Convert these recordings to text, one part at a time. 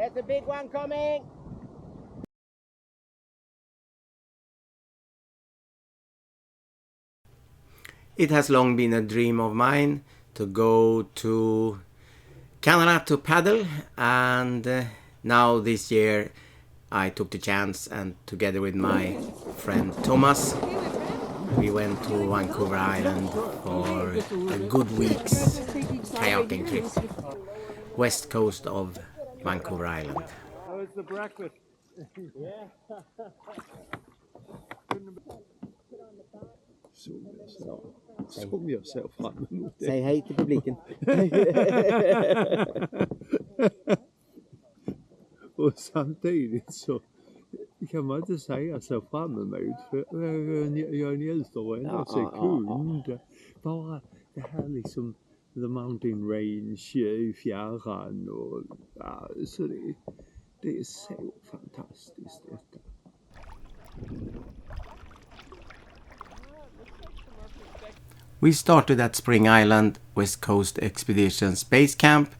There's a big one coming. It has long been a dream of mine to go to Canada to paddle, and now this year I took the chance, and together with my friend Thomas we went to Vancouver Island for a good week's kayaking trip, west coast of Vancouver Island. How was the breakfast? Som jag ser fram emot det. Säg hej till publiken. Och samtidigt så kan man inte säga så fram emot, för jag njuter varenda sekund. Bara det här liksom, the mountain range i fjärran, och så det är så fantastiskt detta. We started at Spring Island West Coast Expeditions Base Camp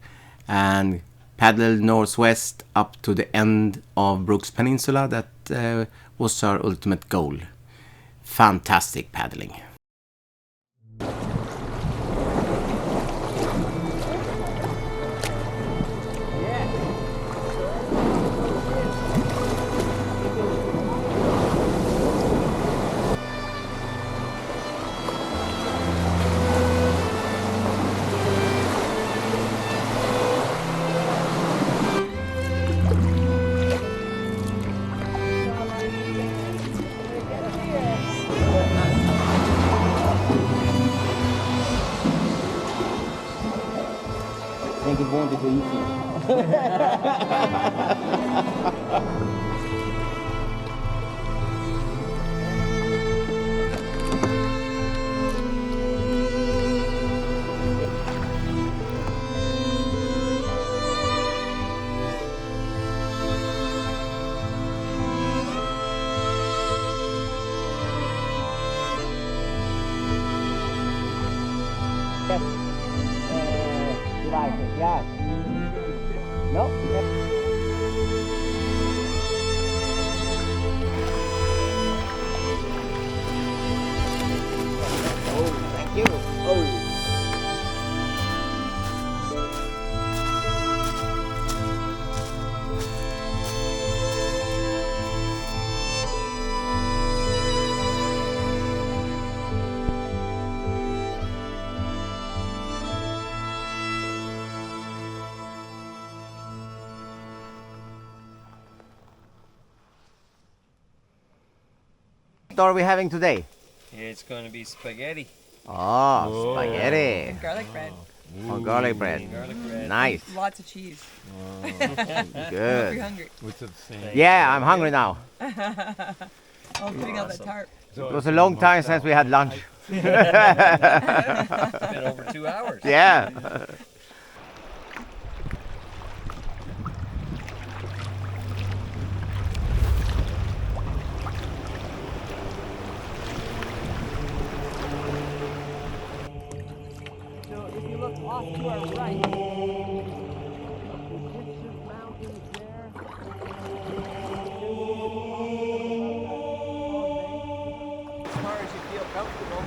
and paddled northwest up to the end of Brooks Peninsula. That was our ultimate goal. Fantastic paddling. I think it won't be so easy. Devices, yeah. No? Oh, thank you. Oh. What are we having today? It's going to be spaghetti. Oh, spaghetti. And garlic bread. Oh, garlic bread. Garlic bread. Nice. Lots of cheese. Good. You're hungry. Yeah, I'm hungry now. Oh, putting out that tarp. It was a long time since we had lunch. It's been over 2 hours. Yeah. Off to our right. As far as you feel comfortable.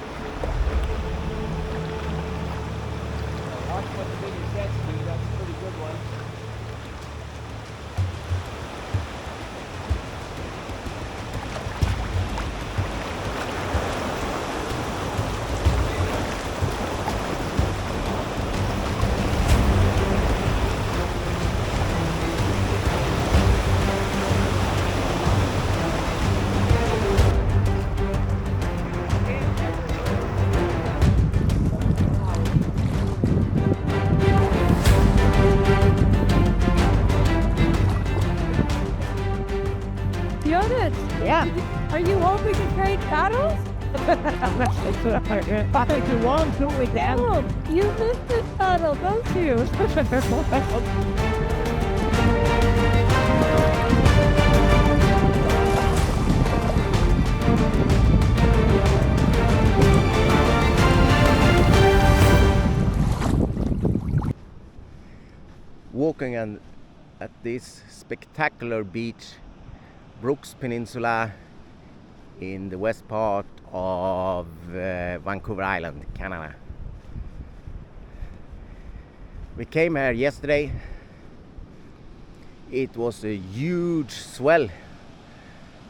Watch what the bigger jets do. That's a pretty good one. Yeah. Are you hoping to trade paddles? If you want to, we can. Oh, you missed this paddle, don't you? Walking at this spectacular beach, Brooks Peninsula, in the west part of Vancouver Island, Canada. We came here yesterday. It was a huge swell,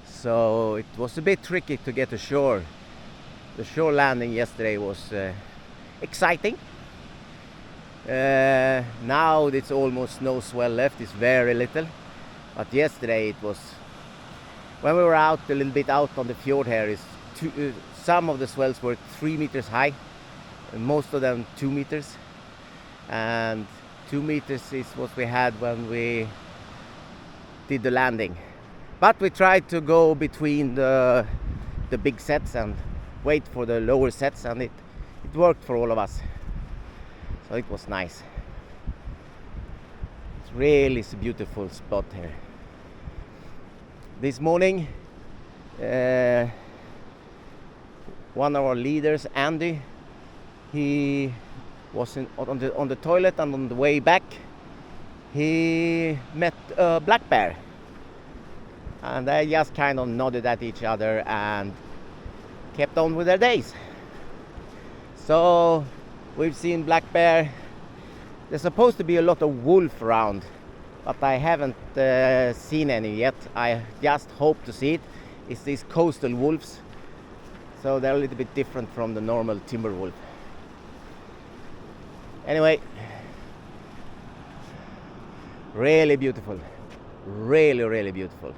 so it was a bit tricky to get ashore. The shore landing yesterday was exciting. Now it's almost no swell left, it's very little. But yesterday it was, when we were out a little bit out on the fjord here, some of the swells were 3 meters high, and most of them 2 meters. And 2 meters is what we had when we did the landing. But we tried to go between the big sets and wait for the lower sets, and it worked for all of us. So it was nice. It's really a beautiful spot here. This morning, one of our leaders, Andy, he was on the toilet, and on the way back he met a black bear, and they just kind of nodded at each other and kept on with their days. So we've seen black bear. There's supposed to be a lot of wolf around, but I haven't seen any yet. I just hope to see it. It's these coastal wolves, so they're a little bit different from the normal timber wolf. Anyway, really beautiful, really beautiful.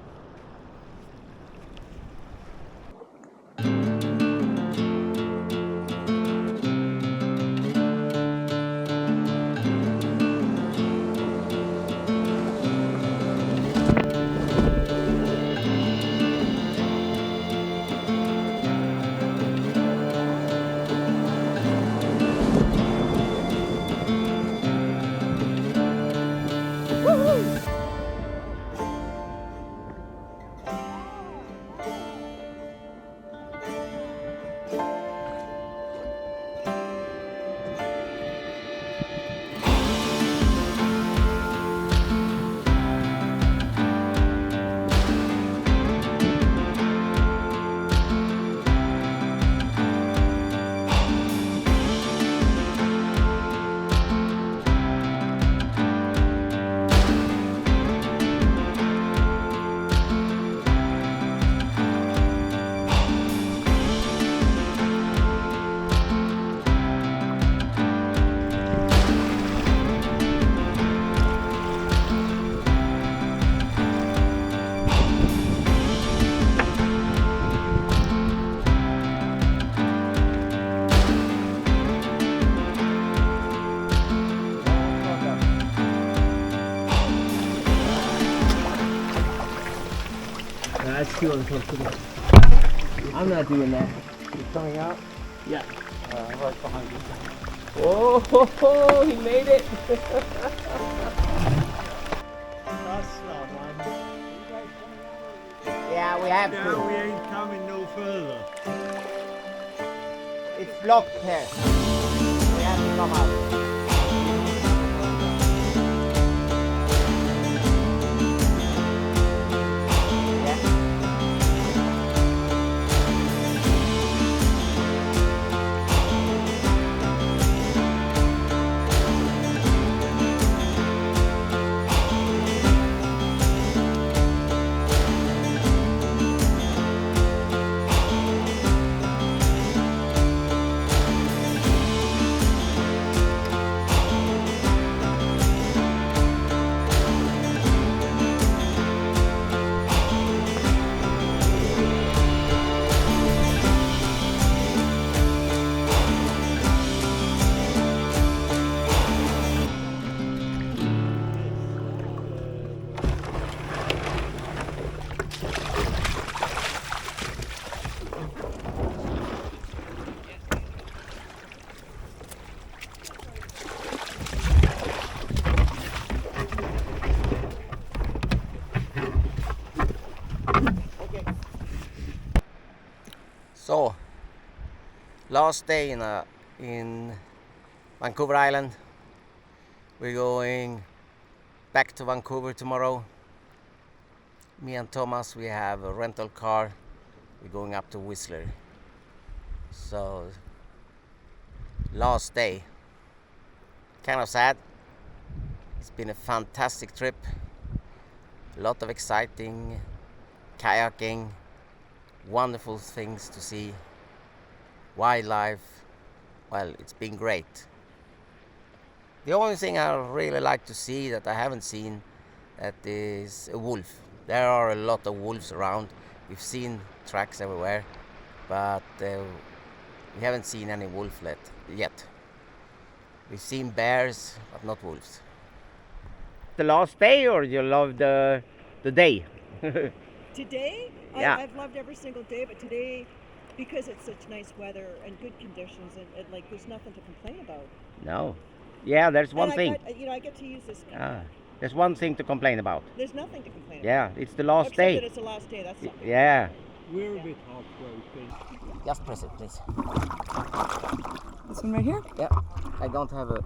That's too uncomfortable. I'm not doing that. You're coming out? Yeah. Right behind you. Oh, he made it! Yeah, we have No, to. we ain't coming no further. It's blocked here. We have to come out. So, last day in Vancouver Island. We're going back to Vancouver tomorrow. Me and Thomas, we have a rental car. We're going up to Whistler. So, last day. Kind of sad. It's been a fantastic trip. A lot of exciting kayaking, wonderful things to see, wildlife. Well, it's been great. The only thing I really like to see that I haven't seen, that is a wolf. There are a lot of wolves around. We've seen tracks everywhere, but we haven't seen any wolf yet. We've seen bears, but not wolves. The last day, or you love the day? Today, Yeah. I've loved every single day, but today, because it's such nice weather and good conditions, and like there's nothing to complain about. No. Yeah, there's one And thing. I get to use this. There's one thing to complain about. There's nothing to complain about. Yeah, it's the last Except day. that it's the last day. That's something. Yeah. We're a bit heartbroken. Just press it, please. This one right here? Yeah. I don't have a